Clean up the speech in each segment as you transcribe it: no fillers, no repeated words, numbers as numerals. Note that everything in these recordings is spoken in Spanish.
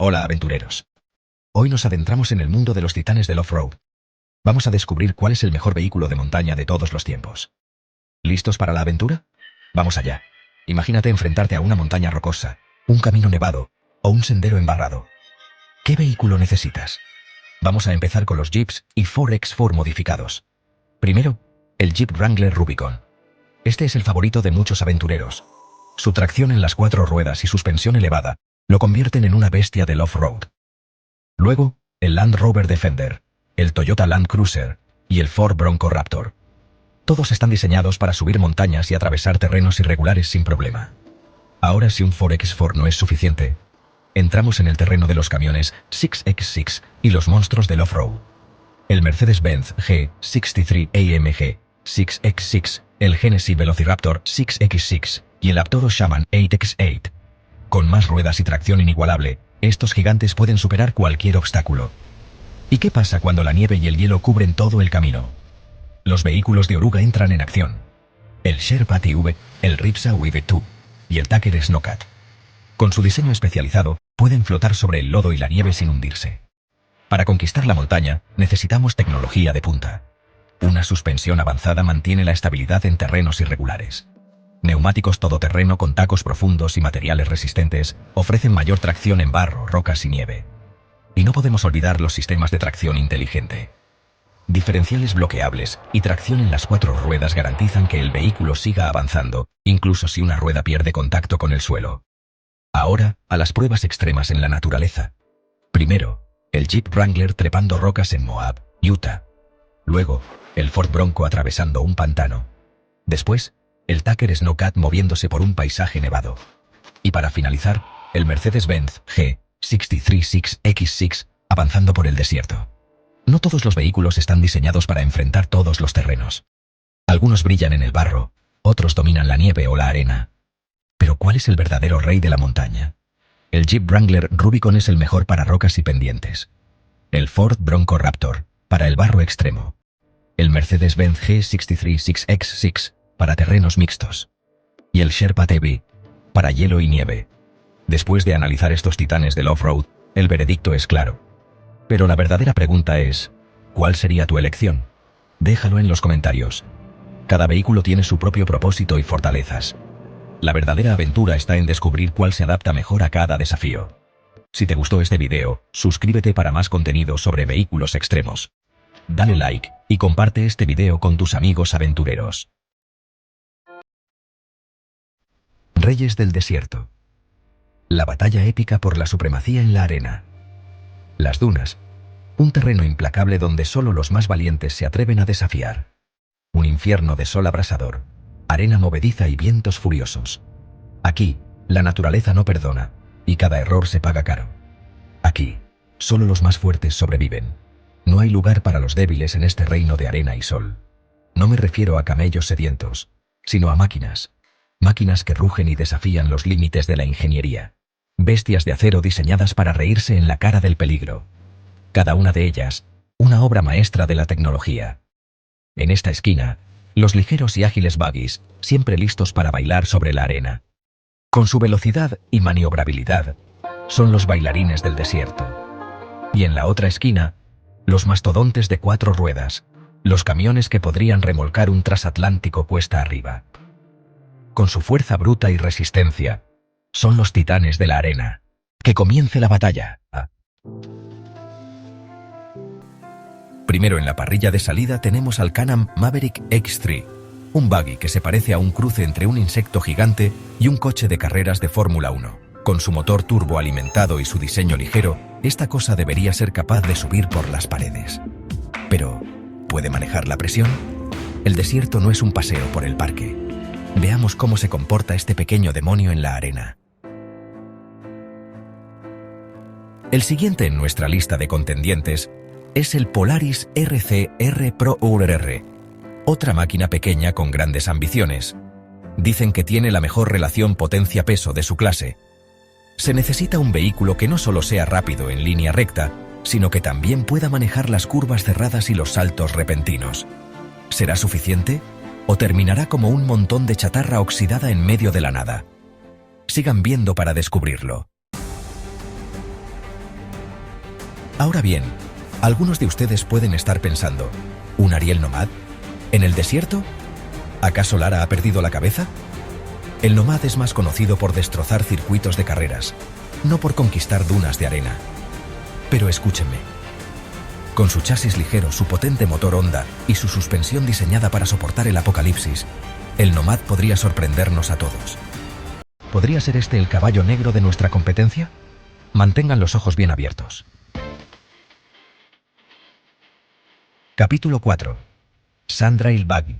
Hola, aventureros. Hoy nos adentramos en el mundo de los titanes del off-road. Vamos a descubrir cuál es el mejor vehículo de montaña de todos los tiempos. ¿Listos para la aventura? Vamos allá. Imagínate enfrentarte a una montaña rocosa, un camino nevado o un sendero embarrado. ¿Qué vehículo necesitas? Vamos a empezar con los Jeeps y 4X4 modificados. Primero, el Jeep Wrangler Rubicon. Este es el favorito de muchos aventureros. Su tracción en las 4 ruedas y suspensión elevada lo convierten en una bestia del off-road. Luego, el Land Rover Defender, el Toyota Land Cruiser y el Ford Bronco Raptor. Todos están diseñados para subir montañas y atravesar terrenos irregulares sin problema. Ahora, si un 4X4 no es suficiente, entramos en el terreno de los camiones 6X6 y los monstruos del off-road. El Mercedes-Benz G63 AMG 6X6, el Genesis Velociraptor 6X6 y el Aptodo Shaman 8X8. Con más ruedas y tracción inigualable, estos gigantes pueden superar cualquier obstáculo. ¿Y qué pasa cuando la nieve y el hielo cubren todo el camino? Los vehículos de oruga entran en acción. El Sherpa TV, el Ripsa Wivet 2 y el Tucker Snowcat. Con su diseño especializado, pueden flotar sobre el lodo y la nieve sin hundirse. Para conquistar la montaña, necesitamos tecnología de punta. Una suspensión avanzada mantiene la estabilidad en terrenos irregulares. Neumáticos todoterreno con tacos profundos y materiales resistentes ofrecen mayor tracción en barro, rocas y nieve. Y no podemos olvidar los sistemas de tracción inteligente. Diferenciales bloqueables y tracción en las 4 ruedas garantizan que el vehículo siga avanzando, incluso si una rueda pierde contacto con el suelo. Ahora, a las pruebas extremas en la naturaleza. Primero, el Jeep Wrangler trepando rocas en Moab, Utah. Luego, el Ford Bronco atravesando un pantano. Después, el Tucker Snowcat moviéndose por un paisaje nevado. Y para finalizar, el Mercedes-Benz G63 6X6 avanzando por el desierto. No todos los vehículos están diseñados para enfrentar todos los terrenos. Algunos brillan en el barro, otros dominan la nieve o la arena. Pero ¿cuál es el verdadero rey de la montaña? El Jeep Wrangler Rubicon es el mejor para rocas y pendientes. El Ford Bronco Raptor, para el barro extremo. El Mercedes-Benz G63 6X6, para terrenos mixtos. Y el Sherpa TV, para hielo y nieve. Después de analizar estos titanes del off-road, el veredicto es claro. Pero la verdadera pregunta es, ¿cuál sería tu elección? Déjalo en los comentarios. Cada vehículo tiene su propio propósito y fortalezas. La verdadera aventura está en descubrir cuál se adapta mejor a cada desafío. Si te gustó este video, suscríbete para más contenido sobre vehículos extremos. Dale like y comparte este video con tus amigos aventureros. Reyes del desierto. La batalla épica por la supremacía en la arena. Las dunas. Un terreno implacable donde solo los más valientes se atreven a desafiar. Un infierno de sol abrasador, arena movediza y vientos furiosos. Aquí, la naturaleza no perdona, y cada error se paga caro. Aquí, solo los más fuertes sobreviven. No hay lugar para los débiles en este reino de arena y sol. No me refiero a camellos sedientos, sino a máquinas. Máquinas que rugen y desafían los límites de la ingeniería. Bestias de acero diseñadas para reírse en la cara del peligro. Cada una de ellas, una obra maestra de la tecnología. En esta esquina, los ligeros y ágiles buggies, siempre listos para bailar sobre la arena. Con su velocidad y maniobrabilidad, son los bailarines del desierto. Y en la otra esquina, los mastodontes de 4 ruedas, los camiones que podrían remolcar un transatlántico cuesta arriba. Con su fuerza bruta y resistencia, son los titanes de la arena. ¡Que comience la batalla! Primero en la parrilla de salida tenemos al Can-Am Maverick X3, un buggy que se parece a un cruce entre un insecto gigante y un coche de carreras de Fórmula 1. Con su motor turbo alimentado y su diseño ligero, esta cosa debería ser capaz de subir por las paredes. Pero, ¿puede manejar la presión? El desierto no es un paseo por el parque. Veamos cómo se comporta este pequeño demonio en la arena. El siguiente en nuestra lista de contendientes es el Polaris RCR Pro URR, otra máquina pequeña con grandes ambiciones. Dicen que tiene la mejor relación potencia-peso de su clase. Se necesita un vehículo que no solo sea rápido en línea recta, sino que también pueda manejar las curvas cerradas y los saltos repentinos. ¿Será suficiente? ¿O terminará como un montón de chatarra oxidada en medio de la nada? Sigan viendo para descubrirlo. Ahora bien, algunos de ustedes pueden estar pensando, ¿un Ariel Nomad? ¿En el desierto? ¿Acaso Lara ha perdido la cabeza? El Nomad es más conocido por destrozar circuitos de carreras, no por conquistar dunas de arena. Pero escúchenme. Con su chasis ligero, su potente motor Honda y su suspensión diseñada para soportar el apocalipsis, el Nomad podría sorprendernos a todos. ¿Podría ser este el caballo negro de nuestra competencia? Mantengan los ojos bien abiertos. Capítulo 4. Sandrail Buggy.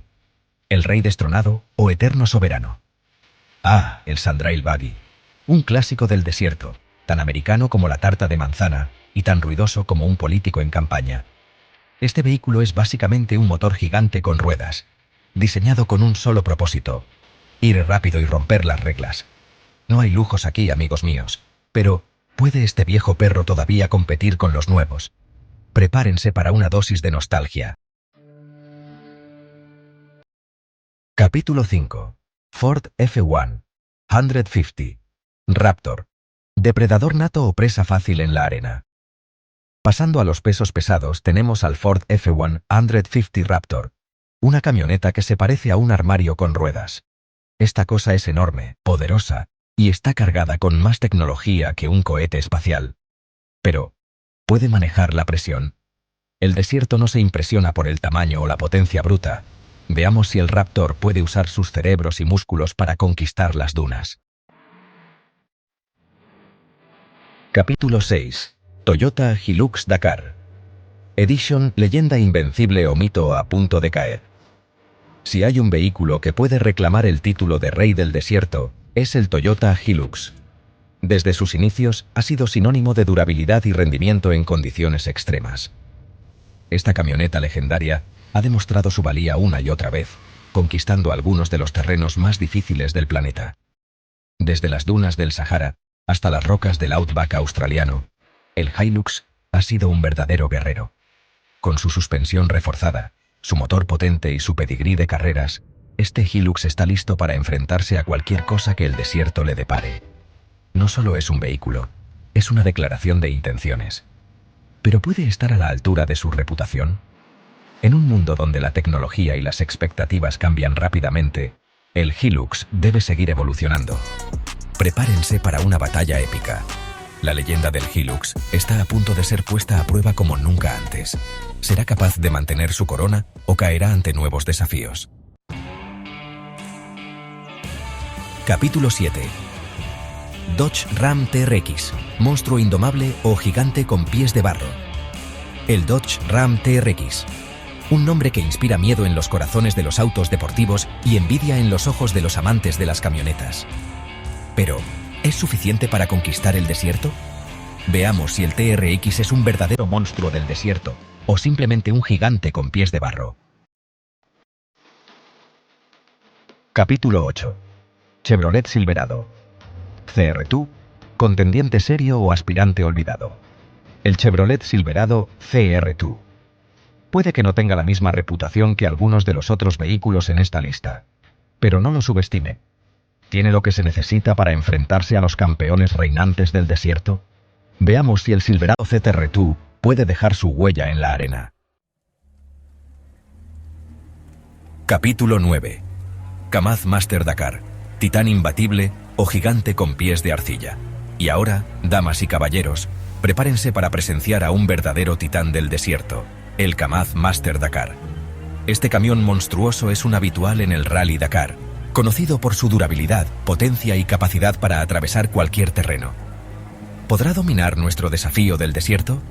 El rey destronado o eterno soberano. Ah, el Sandrail Buggy. Un clásico del desierto, tan americano como la tarta de manzana y tan ruidoso como un político en campaña. Este vehículo es básicamente un motor gigante con ruedas, diseñado con un solo propósito: ir rápido y romper las reglas. No hay lujos aquí, amigos míos, pero ¿puede este viejo perro todavía competir con los nuevos? Prepárense para una dosis de nostalgia. Capítulo 5. Ford F1 150 Raptor. Depredador nato o presa fácil en la arena. Pasando a los pesos pesados, tenemos al Ford F1 150 Raptor, una camioneta que se parece a un armario con ruedas. Esta cosa es enorme, poderosa, y está cargada con más tecnología que un cohete espacial. Pero, ¿puede manejar la presión? El desierto no se impresiona por el tamaño o la potencia bruta. Veamos si el Raptor puede usar sus cerebros y músculos para conquistar las dunas. Capítulo 6. Toyota Hilux Dakar. Edition Leyenda Invencible o Mito a punto de caer. Si hay un vehículo que puede reclamar el título de Rey del Desierto, es el Toyota Hilux. Desde sus inicios ha sido sinónimo de durabilidad y rendimiento en condiciones extremas. Esta camioneta legendaria ha demostrado su valía una y otra vez, conquistando algunos de los terrenos más difíciles del planeta. Desde las dunas del Sahara hasta las rocas del Outback australiano, el Hilux ha sido un verdadero guerrero. Con su suspensión reforzada, su motor potente y su pedigrí de carreras, este Hilux está listo para enfrentarse a cualquier cosa que el desierto le depare. No solo es un vehículo, es una declaración de intenciones. ¿Pero puede estar a la altura de su reputación? En un mundo donde la tecnología y las expectativas cambian rápidamente, el Hilux debe seguir evolucionando. Prepárense para una batalla épica. La leyenda del Hilux está a punto de ser puesta a prueba como nunca antes. ¿Será capaz de mantener su corona o caerá ante nuevos desafíos? Capítulo 7. Dodge Ram TRX, monstruo indomable o gigante con pies de barro. El Dodge Ram TRX. Un nombre que inspira miedo en los corazones de los autos deportivos y envidia en los ojos de los amantes de las camionetas. Pero, ¿es suficiente para conquistar el desierto? Veamos si el TRX es un verdadero monstruo del desierto o simplemente un gigante con pies de barro. Capítulo 8. Chevrolet Silverado. CR2, contendiente serio o aspirante olvidado. El Chevrolet Silverado CR2. Puede que no tenga la misma reputación que algunos de los otros vehículos en esta lista, pero no lo subestime. ¿Tiene lo que se necesita para enfrentarse a los campeones reinantes del desierto? Veamos si el Silverado CTR2 puede dejar su huella en la arena. Capítulo 9. Kamaz Master Dakar, titán imbatible o gigante con pies de arcilla. Y ahora, damas y caballeros, prepárense para presenciar a un verdadero titán del desierto, el Kamaz Master Dakar. Este camión monstruoso es un habitual en el Rally Dakar, conocido por su durabilidad, potencia y capacidad para atravesar cualquier terreno. ¿Podrá dominar nuestro desafío del desierto?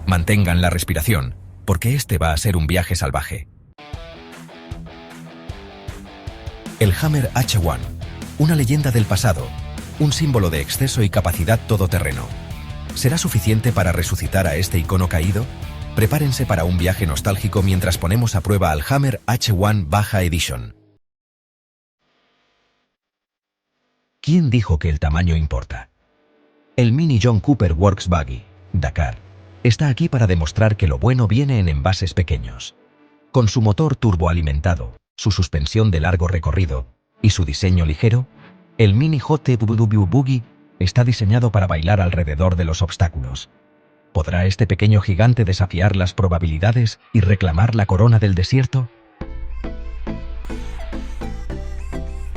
Mantengan la respiración, porque este va a ser un viaje salvaje. El Hammer H1, una leyenda del pasado, un símbolo de exceso y capacidad todoterreno. ¿Será suficiente para resucitar a este icono caído? Prepárense para un viaje nostálgico mientras ponemos a prueba al Hammer H1 Baja Edition. ¿Quién dijo que el tamaño importa? El Mini John Cooper Works Buggy, Dakar, está aquí para demostrar que lo bueno viene en envases pequeños. Con su motor turboalimentado, su suspensión de largo recorrido y su diseño ligero, el Mini JW Buggy está diseñado para bailar alrededor de los obstáculos. ¿Podrá este pequeño gigante desafiar las probabilidades y reclamar la corona del desierto?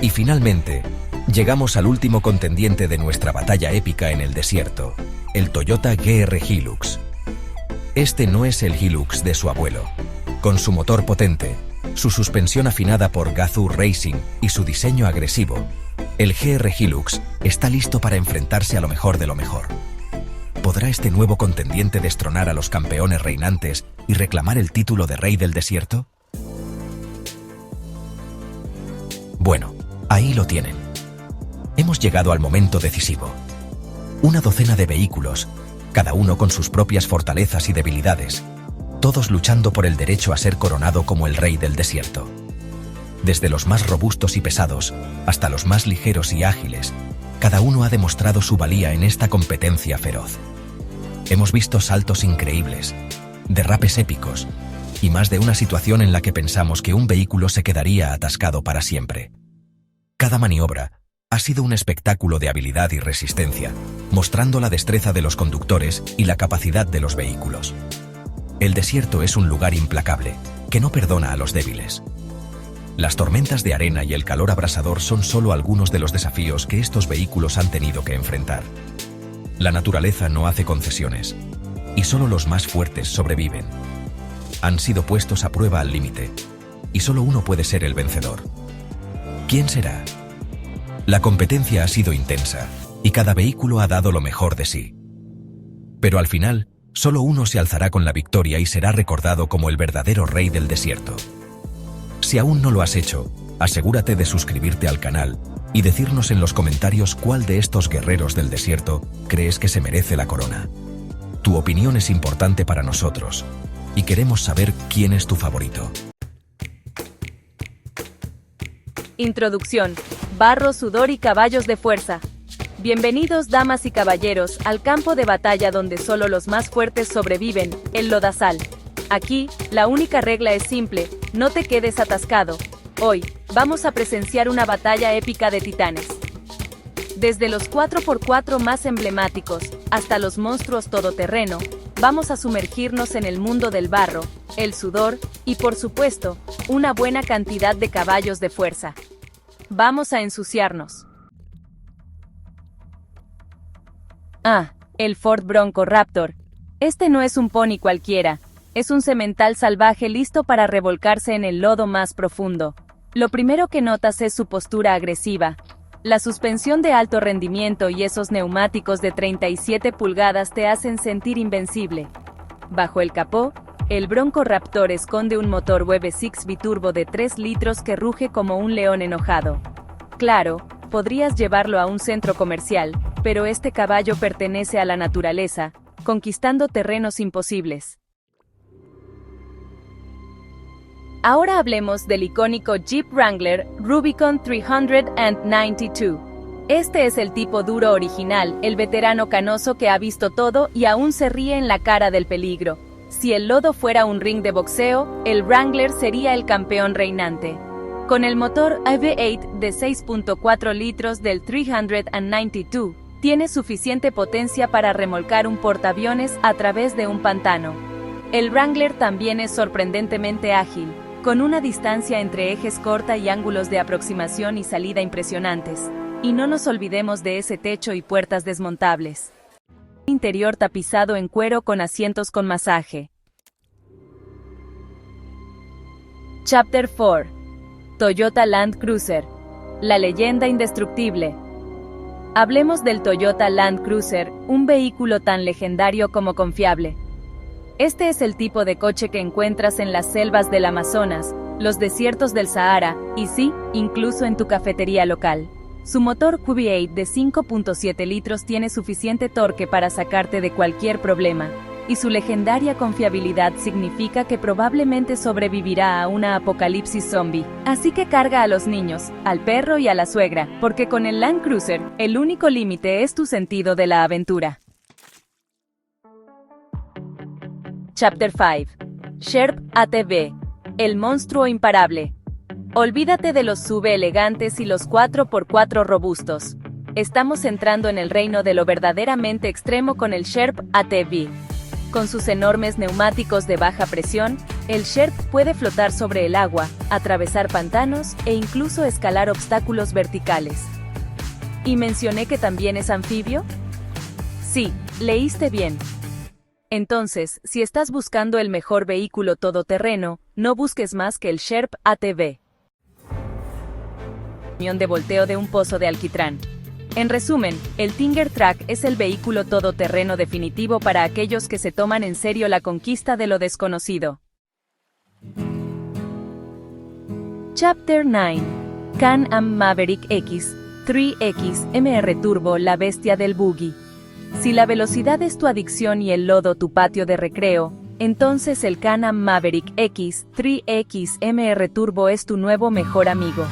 Y finalmente, llegamos al último contendiente de nuestra batalla épica en el desierto, el Toyota GR Hilux. Este no es el Hilux de su abuelo. Con su motor potente, su suspensión afinada por Gazoo Racing y su diseño agresivo, el GR Hilux está listo para enfrentarse a lo mejor de lo mejor. ¿Podrá este nuevo contendiente destronar a los campeones reinantes y reclamar el título de rey del desierto? Bueno, ahí lo tienen. Hemos llegado al momento decisivo. Una docena de vehículos, cada uno con sus propias fortalezas y debilidades, todos luchando por el derecho a ser coronado como el rey del desierto. Desde los más robustos y pesados hasta los más ligeros y ágiles, cada uno ha demostrado su valía en esta competencia feroz. Hemos visto saltos increíbles, derrapes épicos y más de una situación en la que pensamos que un vehículo se quedaría atascado para siempre. Cada maniobra ha sido un espectáculo de habilidad y resistencia, mostrando la destreza de los conductores y la capacidad de los vehículos. El desierto es un lugar implacable, que no perdona a los débiles. Las tormentas de arena y el calor abrasador son solo algunos de los desafíos que estos vehículos han tenido que enfrentar. La naturaleza no hace concesiones, y solo los más fuertes sobreviven. Han sido puestos a prueba al límite, y solo uno puede ser el vencedor. ¿Quién será? La competencia ha sido intensa, y cada vehículo ha dado lo mejor de sí. Pero al final, solo uno se alzará con la victoria y será recordado como el verdadero rey del desierto. Si aún no lo has hecho, asegúrate de suscribirte al canal y decirnos en los comentarios cuál de estos guerreros del desierto crees que se merece la corona. Tu opinión es importante para nosotros, y queremos saber quién es tu favorito. Introducción. Barro, sudor y caballos de fuerza. Bienvenidos, damas y caballeros, al campo de batalla donde solo los más fuertes sobreviven, el lodazal. Aquí, la única regla es simple: no te quedes atascado. Hoy, vamos a presenciar una batalla épica de titanes. Desde los 4x4 más emblemáticos, hasta los monstruos todoterreno, vamos a sumergirnos en el mundo del barro, el sudor, y por supuesto, una buena cantidad de caballos de fuerza. Vamos a ensuciarnos. El Ford Bronco Raptor. Este no es un pony cualquiera, es un semental salvaje listo para revolcarse en el lodo más profundo. Lo primero que notas es su postura agresiva. La suspensión de alto rendimiento y esos neumáticos de 37 pulgadas te hacen sentir invencible. Bajo el capó, el Bronco Raptor esconde un motor V6 biturbo de 3 litros que ruge como un león enojado. Claro, podrías llevarlo a un centro comercial, pero este caballo pertenece a la naturaleza, conquistando terrenos imposibles. Ahora hablemos del icónico Jeep Wrangler Rubicon 392. Este es el tipo duro original, el veterano canoso que ha visto todo y aún se ríe en la cara del peligro. Si el lodo fuera un ring de boxeo, el Wrangler sería el campeón reinante. Con el motor V8 de 6.4 litros del 392, tiene suficiente potencia para remolcar un portaaviones a través de un pantano. El Wrangler también es sorprendentemente ágil, con una distancia entre ejes corta y ángulos de aproximación y salida impresionantes. Y no nos olvidemos de ese techo y puertas desmontables. Interior tapizado en cuero con asientos con masaje. Chapter 4. Toyota Land Cruiser. La leyenda indestructible. Hablemos del Toyota Land Cruiser, un vehículo tan legendario como confiable. Este es el tipo de coche que encuentras en las selvas del Amazonas, los desiertos del Sahara, y sí, incluso en tu cafetería local. Su motor V8 de 5.7 litros tiene suficiente torque para sacarte de cualquier problema, y su legendaria confiabilidad significa que probablemente sobrevivirá a una apocalipsis zombie. Así que carga a los niños, al perro y a la suegra, porque con el Land Cruiser, el único límite es tu sentido de la aventura. Chapter 5. Sherp ATV. El monstruo imparable. Olvídate de los SUV elegantes y los 4x4 robustos. Estamos entrando en el reino de lo verdaderamente extremo con el Sherp ATV. Con sus enormes neumáticos de baja presión, el Sherp puede flotar sobre el agua, atravesar pantanos e incluso escalar obstáculos verticales. ¿Y mencioné que también es anfibio? Sí, leíste bien. Entonces, si estás buscando el mejor vehículo todoterreno, no busques más que el Sherp ATV. Camión de volteo de un pozo de alquitrán. En resumen, el Tinger Track es el vehículo todoterreno definitivo para aquellos que se toman en serio la conquista de lo desconocido. Chapter 9. Can-Am Maverick X 3X MR Turbo, la bestia del buggy. Si la velocidad es tu adicción y el lodo tu patio de recreo, entonces el Can-Am Maverick X 3X MR Turbo es tu nuevo mejor amigo.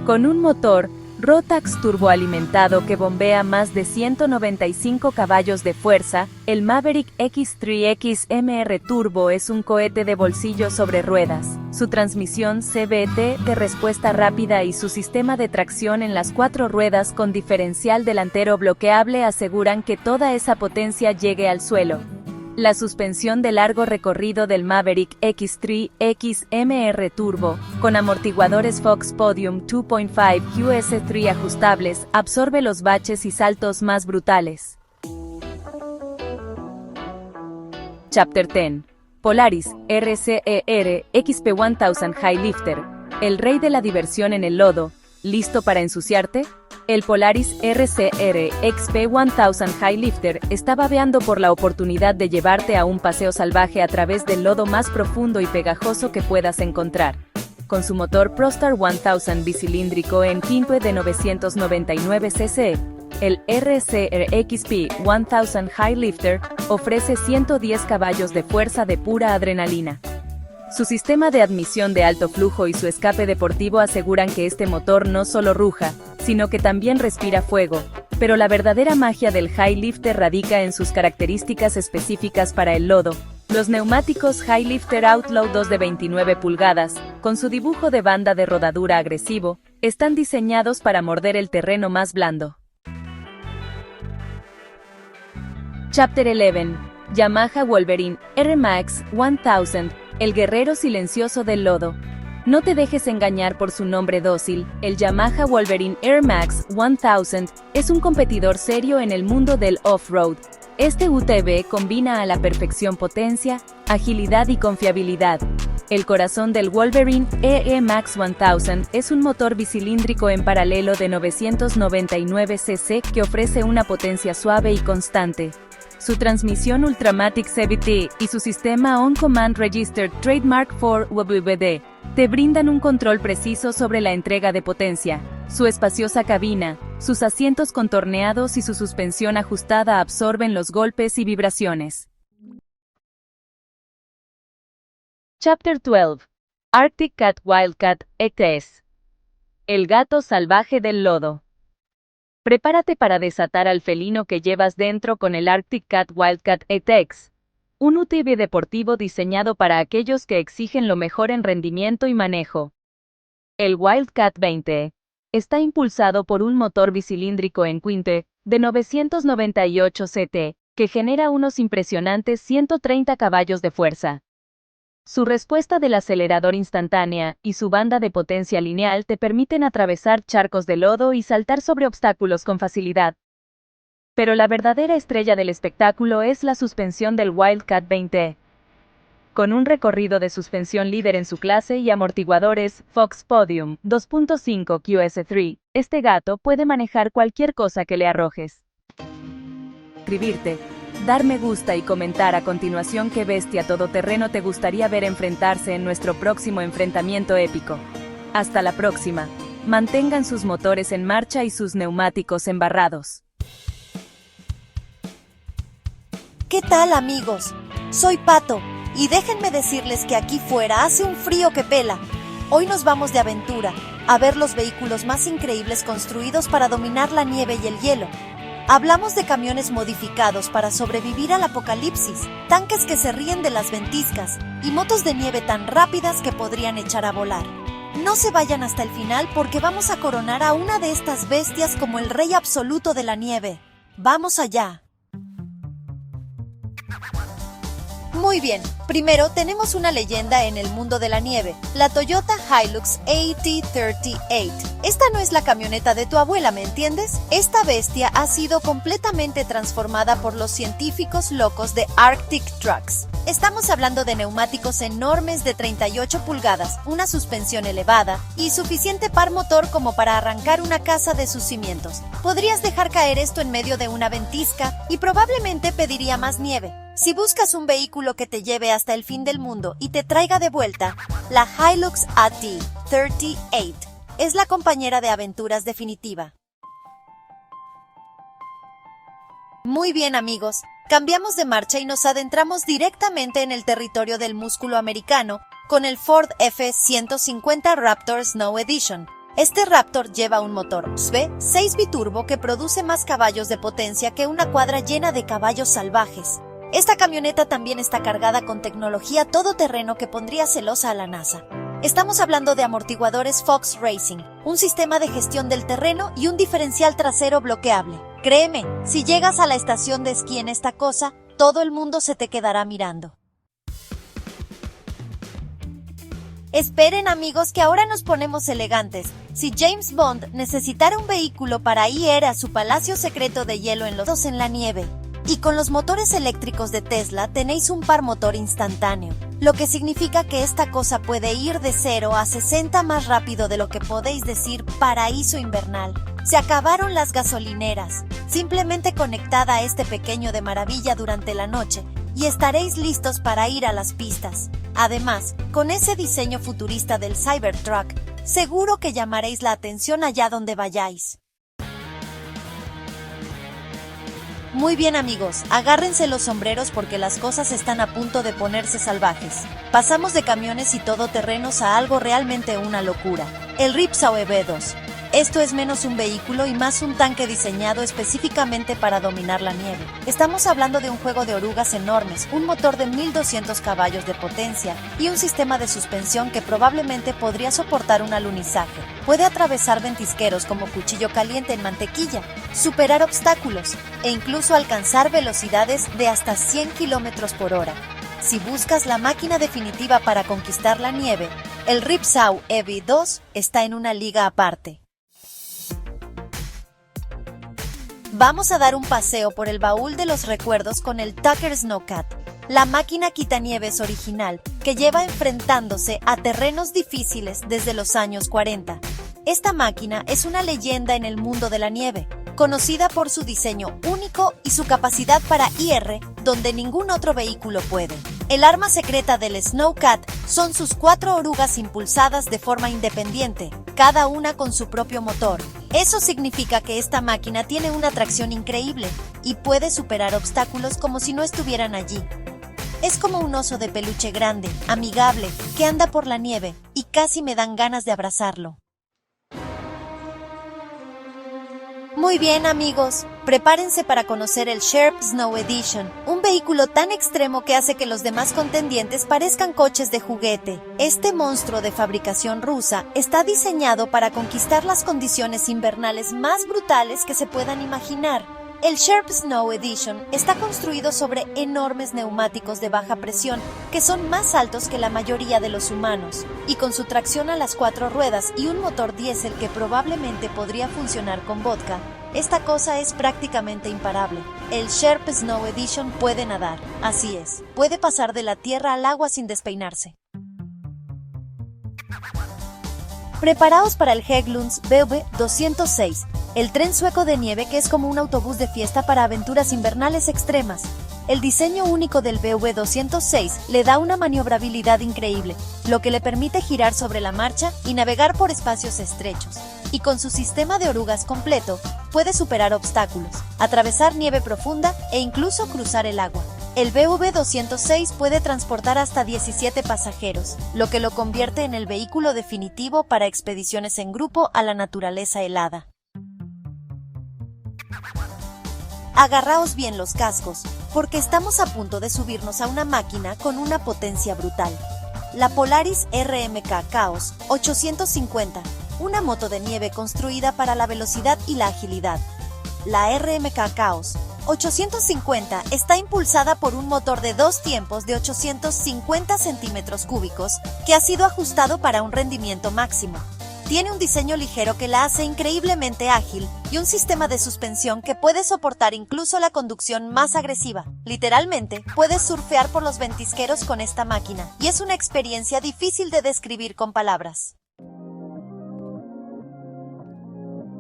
Con un motor Rotax turboalimentado que bombea más de 195 caballos de fuerza, el Maverick X3X MR Turbo es un cohete de bolsillo sobre ruedas. Su transmisión CVT de respuesta rápida y su sistema de tracción en las 4 ruedas con diferencial delantero bloqueable aseguran que toda esa potencia llegue al suelo. La suspensión de largo recorrido del Maverick X3X MR Turbo, con amortiguadores Fox Podium 2.5 QS3 ajustables, absorbe los baches y saltos más brutales. Chapter 10. Polaris RCER XP1000 High Lifter, el rey de la diversión en el lodo, ¿listo para ensuciarte? El Polaris RCR XP1000 High Lifter está babeando por la oportunidad de llevarte a un paseo salvaje a través del lodo más profundo y pegajoso que puedas encontrar. Con su motor ProStar 1000 bicilíndrico en quinte de 999 cc, el RCR XP1000 High Lifter ofrece 110 caballos de fuerza de pura adrenalina. Su sistema de admisión de alto flujo y su escape deportivo aseguran que este motor no solo ruja, sino que también respira fuego, pero la verdadera magia del High Lifter radica en sus características específicas para el lodo. Los neumáticos High Lifter Outlaw 2 de 29 pulgadas, con su dibujo de banda de rodadura agresivo, están diseñados para morder el terreno más blando. Chapter 11. Yamaha Wolverine R-Max 1000, el guerrero silencioso del lodo. No te dejes engañar por su nombre dócil, el Yamaha Wolverine R-Max 1000 es un competidor serio en el mundo del off-road. Este UTV combina a la perfección potencia, agilidad y confiabilidad. El corazón del Wolverine EE-Max 1000 es un motor bicilíndrico en paralelo de 999 cc que ofrece una potencia suave y constante. Su transmisión Ultramatic CVT y su sistema On Command Registered Trademark for WWD te brindan un control preciso sobre la entrega de potencia. Su espaciosa cabina, sus asientos contorneados y su suspensión ajustada absorben los golpes y vibraciones. Chapter 12. Arctic Cat Wildcat XS. El gato salvaje del lodo. Prepárate para desatar al felino que llevas dentro con el Arctic Cat Wildcat ETX, un UTV deportivo diseñado para aquellos que exigen lo mejor en rendimiento y manejo. El Wildcat 20 está impulsado por un motor bicilíndrico en quinte de 998 ct, que genera unos impresionantes 130 caballos de fuerza. Su respuesta del acelerador instantánea y su banda de potencia lineal te permiten atravesar charcos de lodo y saltar sobre obstáculos con facilidad. Pero la verdadera estrella del espectáculo es la suspensión del Wildcat 20. Con un recorrido de suspensión líder en su clase y amortiguadores Fox Podium 2.5 QS3, este gato puede manejar cualquier cosa que le arrojes. Suscribirte, dar me gusta y comentar a continuación qué bestia todoterreno te gustaría ver enfrentarse en nuestro próximo enfrentamiento épico. Hasta la próxima. Mantengan sus motores en marcha y sus neumáticos embarrados. ¿Qué tal, amigos? Soy Pato, y déjenme decirles que aquí fuera hace un frío que pela. Hoy nos vamos de aventura, a ver los vehículos más increíbles construidos para dominar la nieve y el hielo. Hablamos de camiones modificados para sobrevivir al apocalipsis, tanques que se ríen de las ventiscas y motos de nieve tan rápidas que podrían echar a volar. No se vayan hasta el final porque vamos a coronar a una de estas bestias como el rey absoluto de la nieve. ¡Vamos allá! Muy bien, primero tenemos una leyenda en el mundo de la nieve, la Toyota Hilux AT38. Esta no es la camioneta de tu abuela, ¿me entiendes? Esta bestia ha sido completamente transformada por los científicos locos de Arctic Trucks. Estamos hablando de neumáticos enormes de 38 pulgadas, una suspensión elevada y suficiente par motor como para arrancar una casa de sus cimientos. Podrías dejar caer esto en medio de una ventisca y probablemente pediría más nieve. Si buscas un vehículo que te lleve hasta el fin del mundo y te traiga de vuelta, la Hilux AT38 es la compañera de aventuras definitiva. Muy bien, amigos, cambiamos de marcha y nos adentramos directamente en el territorio del músculo americano con el Ford F-150 Raptor Snow Edition. Este Raptor lleva un motor V6 biturbo que produce más caballos de potencia que una cuadra llena de caballos salvajes. Esta camioneta también está cargada con tecnología todoterreno que pondría celosa a la NASA. Estamos hablando de amortiguadores Fox Racing, un sistema de gestión del terreno y un diferencial trasero bloqueable. Créeme, si llegas a la estación de esquí en esta cosa, todo el mundo se te quedará mirando. Esperen, amigos, que ahora nos ponemos elegantes. Si James Bond necesitara un vehículo para ir a su palacio secreto de hielo en los dos en la nieve. Y con los motores eléctricos de Tesla tenéis un par motor instantáneo, lo que significa que esta cosa puede ir de 0 a 60 más rápido de lo que podéis decir paraíso invernal. Se acabaron las gasolineras. Simplemente conectad a este pequeño de maravilla durante la noche y estaréis listos para ir a las pistas. Además, con ese diseño futurista del Cybertruck, seguro que llamaréis la atención allá donde vayáis. Muy bien, amigos, agárrense los sombreros porque las cosas están a punto de ponerse salvajes. Pasamos de camiones y todoterrenos a algo realmente una locura. El Ripsaw EV2. Esto es menos un vehículo y más un tanque diseñado específicamente para dominar la nieve. Estamos hablando de un juego de orugas enormes, un motor de 1200 caballos de potencia y un sistema de suspensión que probablemente podría soportar un alunizaje. Puede atravesar ventisqueros como cuchillo caliente en mantequilla, superar obstáculos e incluso alcanzar velocidades de hasta 100 km por hora. Si buscas la máquina definitiva para conquistar la nieve, el Ripsaw EV2 está en una liga aparte. Vamos a dar un paseo por el baúl de los recuerdos con el Tucker Snowcat, la máquina quitanieves original que lleva enfrentándose a terrenos difíciles desde los años 40. Esta máquina es una leyenda en el mundo de la nieve, conocida por su diseño único y su capacidad para ir donde ningún otro vehículo puede. El arma secreta del Snowcat son sus 4 orugas impulsadas de forma independiente, cada una con su propio motor. Eso significa que esta máquina tiene una tracción increíble y puede superar obstáculos como si no estuvieran allí. Es como un oso de peluche grande, amigable, que anda por la nieve y casi me dan ganas de abrazarlo. Muy bien, amigos, prepárense para conocer el Sherp Snow Edition, un vehículo tan extremo que hace que los demás contendientes parezcan coches de juguete. Este monstruo de fabricación rusa está diseñado para conquistar las condiciones invernales más brutales que se puedan imaginar. El Sherp Snow Edition está construido sobre enormes neumáticos de baja presión que son más altos que la mayoría de los humanos, y con su tracción a las 4 ruedas y un motor diésel que probablemente podría funcionar con vodka, esta cosa es prácticamente imparable. El Sherp Snow Edition puede nadar, así es, puede pasar de la tierra al agua sin despeinarse. Preparaos para el Hägglunds BV206, el tren sueco de nieve que es como un autobús de fiesta para aventuras invernales extremas. El diseño único del BV206 le da una maniobrabilidad increíble, lo que le permite girar sobre la marcha y navegar por espacios estrechos. Y con su sistema de orugas completo, puede superar obstáculos, atravesar nieve profunda e incluso cruzar el agua. El BV206 puede transportar hasta 17 pasajeros, lo que lo convierte en el vehículo definitivo para expediciones en grupo a la naturaleza helada. Agarraos bien los cascos, porque estamos a punto de subirnos a una máquina con una potencia brutal. La Polaris RMK Chaos 850, una moto de nieve construida para la velocidad y la agilidad. La RMK Chaos 850 está impulsada por un motor de 2 tiempos de 850 centímetros cúbicos que ha sido ajustado para un rendimiento máximo. Tiene un diseño ligero que la hace increíblemente ágil y un sistema de suspensión que puede soportar incluso la conducción más agresiva. Literalmente, puedes surfear por los ventisqueros con esta máquina y es una experiencia difícil de describir con palabras.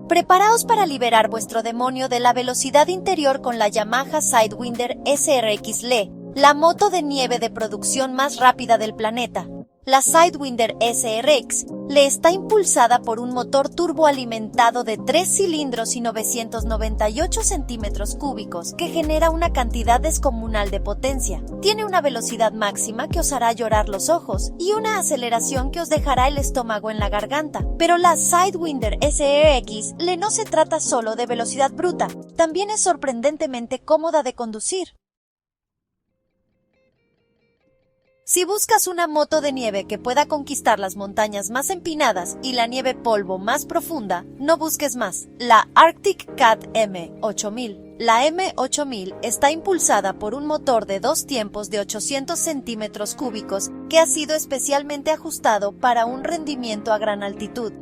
Preparaos para liberar vuestro demonio de la velocidad interior con la Yamaha Sidewinder SRX LE, la moto de nieve de producción más rápida del planeta. La Sidewinder SRX LE está impulsada por un motor turboalimentado de 3 cilindros y 998 centímetros cúbicos que genera una cantidad descomunal de potencia. Tiene una velocidad máxima que os hará llorar los ojos y una aceleración que os dejará el estómago en la garganta. Pero la Sidewinder SRX LE no se trata solo de velocidad bruta, también es sorprendentemente cómoda de conducir. Si buscas una moto de nieve que pueda conquistar las montañas más empinadas y la nieve polvo más profunda, no busques más. La Arctic Cat M8000. La M8000 está impulsada por un motor de 2 tiempos de 800 centímetros cúbicos que ha sido especialmente ajustado para un rendimiento a gran altitud.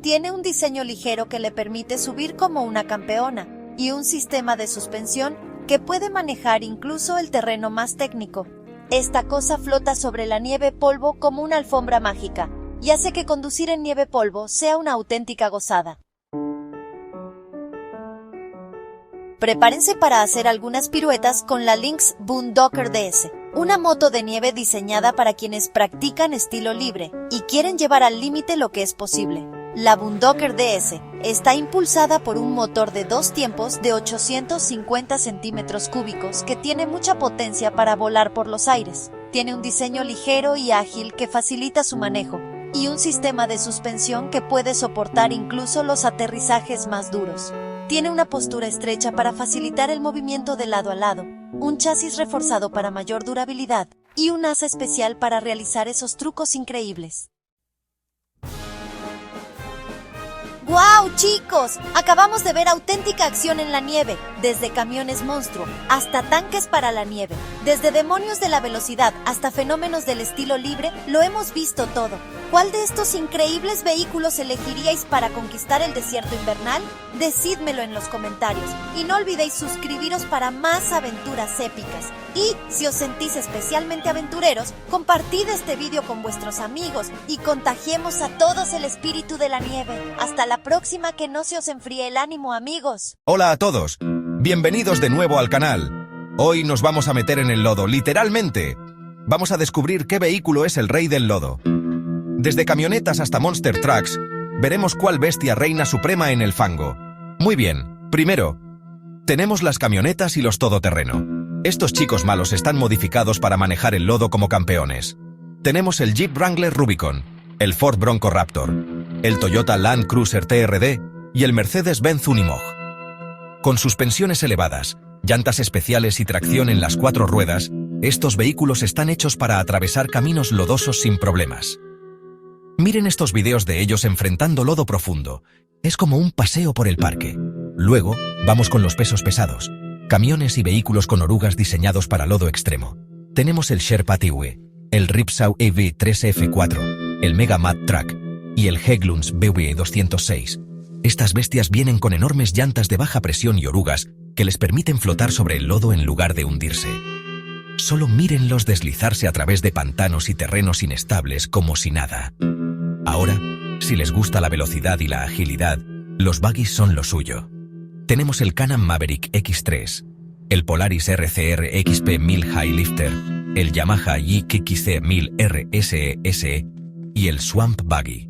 Tiene un diseño ligero que le permite subir como una campeona y un sistema de suspensión que puede manejar incluso el terreno más técnico. Esta cosa flota sobre la nieve polvo como una alfombra mágica y hace que conducir en nieve polvo sea una auténtica gozada. Prepárense para hacer algunas piruetas con la Lynx Boondocker DS, una moto de nieve diseñada para quienes practican estilo libre y quieren llevar al límite lo que es posible. La Boondocker DS está impulsada por un motor de 2 tiempos de 850 centímetros cúbicos que tiene mucha potencia para volar por los aires. Tiene un diseño ligero y ágil que facilita su manejo y un sistema de suspensión que puede soportar incluso los aterrizajes más duros. Tiene una postura estrecha para facilitar el movimiento de lado a lado, un chasis reforzado para mayor durabilidad y un asa especial para realizar esos trucos increíbles. ¡Guau, chicos! Acabamos de ver auténtica acción en la nieve, desde camiones monstruo hasta tanques para la nieve, desde demonios de la velocidad hasta fenómenos del estilo libre, lo hemos visto todo. ¿Cuál de estos increíbles vehículos elegiríais para conquistar el desierto invernal? Decídmelo en los comentarios y no olvidéis suscribiros para más aventuras épicas. Y si os sentís especialmente aventureros, compartid este vídeo con vuestros amigos y contagiemos a todos el espíritu de la nieve. Hasta la próxima, que no se os enfríe el ánimo, amigos. Hola a todos, bienvenidos de nuevo al canal. Hoy nos vamos a meter en el lodo, literalmente. Vamos a descubrir qué vehículo es el rey del lodo. Desde camionetas hasta monster trucks, veremos cuál bestia reina suprema en el fango. Muy bien, primero, tenemos las camionetas y los todoterreno. Estos chicos malos están modificados para manejar el lodo como campeones. Tenemos el Jeep Wrangler Rubicon, el Ford Bronco Raptor, el Toyota Land Cruiser TRD y el Mercedes-Benz Unimog. Con suspensiones elevadas, llantas especiales y tracción en las 4 ruedas, estos vehículos están hechos para atravesar caminos lodosos sin problemas. Miren estos videos de ellos enfrentando lodo profundo. Es como un paseo por el parque. Luego, vamos con los pesos pesados. Camiones y vehículos con orugas diseñados para lodo extremo. Tenemos el Sherpa Tiwi, el Ripsaw EV3F4, el Mega Mad Truck y el Hägglunds BW206. Estas bestias vienen con enormes llantas de baja presión y orugas que les permiten flotar sobre el lodo en lugar de hundirse. Solo mírenlos deslizarse a través de pantanos y terrenos inestables como si nada. Ahora, si les gusta la velocidad y la agilidad, los buggies son lo suyo. Tenemos el Can-Am Maverick X3, el Polaris RCR XP1000 High Lifter, el Yamaha YXC1000 RSE y el Swamp Buggy.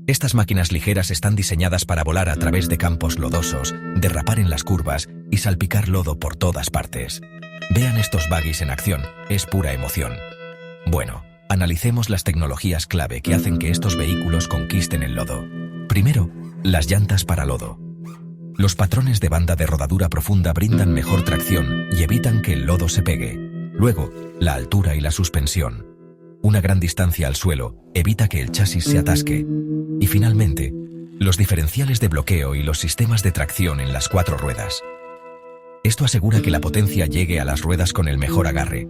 Estas máquinas ligeras están diseñadas para volar a través de campos lodosos, derrapar en las curvas y salpicar lodo por todas partes. Vean estos buggies en acción, es pura emoción. Bueno, analicemos las tecnologías clave que hacen que estos vehículos conquisten el lodo. Primero, las llantas para lodo. Los patrones de banda de rodadura profunda brindan mejor tracción y evitan que el lodo se pegue. Luego, la altura y la suspensión. Una gran distancia al suelo evita que el chasis se atasque. Y finalmente, los diferenciales de bloqueo y los sistemas de tracción en las 4 ruedas. Esto asegura que la potencia llegue a las ruedas con el mejor agarre.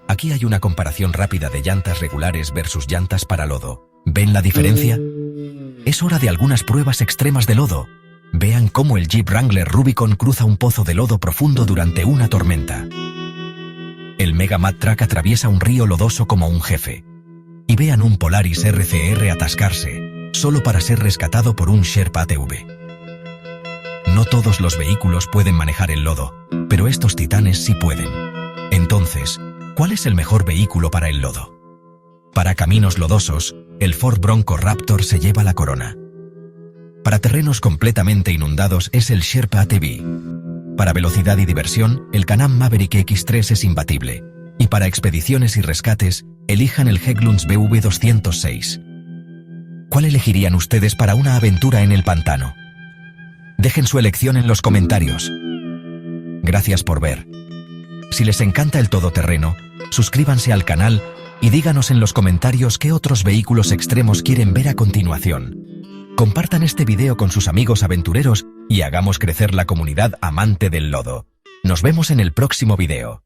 Aquí hay una comparación rápida de llantas regulares versus llantas para lodo. ¿Ven la diferencia? Es hora de algunas pruebas extremas de lodo. Vean cómo el Jeep Wrangler Rubicon cruza un pozo de lodo profundo durante una tormenta. El Mega Mad Truck atraviesa un río lodoso como un jefe. Y vean un Polaris RCR atascarse, solo para ser rescatado por un Sherpa ATV. No todos los vehículos pueden manejar el lodo, pero estos titanes sí pueden. Entonces, ¿cuál es el mejor vehículo para el lodo? Para caminos lodosos, el Ford Bronco Raptor se lleva la corona. Para terrenos completamente inundados es el Sherpa ATV. Para velocidad y diversión, el Can-Am Maverick X3 es imbatible. Y para expediciones y rescates, elijan el Hägglunds BV206. ¿Cuál elegirían ustedes para una aventura en el pantano? Dejen su elección en los comentarios. Gracias por ver. Si les encanta el todoterreno, suscríbanse al canal y díganos en los comentarios qué otros vehículos extremos quieren ver a continuación. Compartan este video con sus amigos aventureros y hagamos crecer la comunidad amante del lodo. Nos vemos en el próximo video.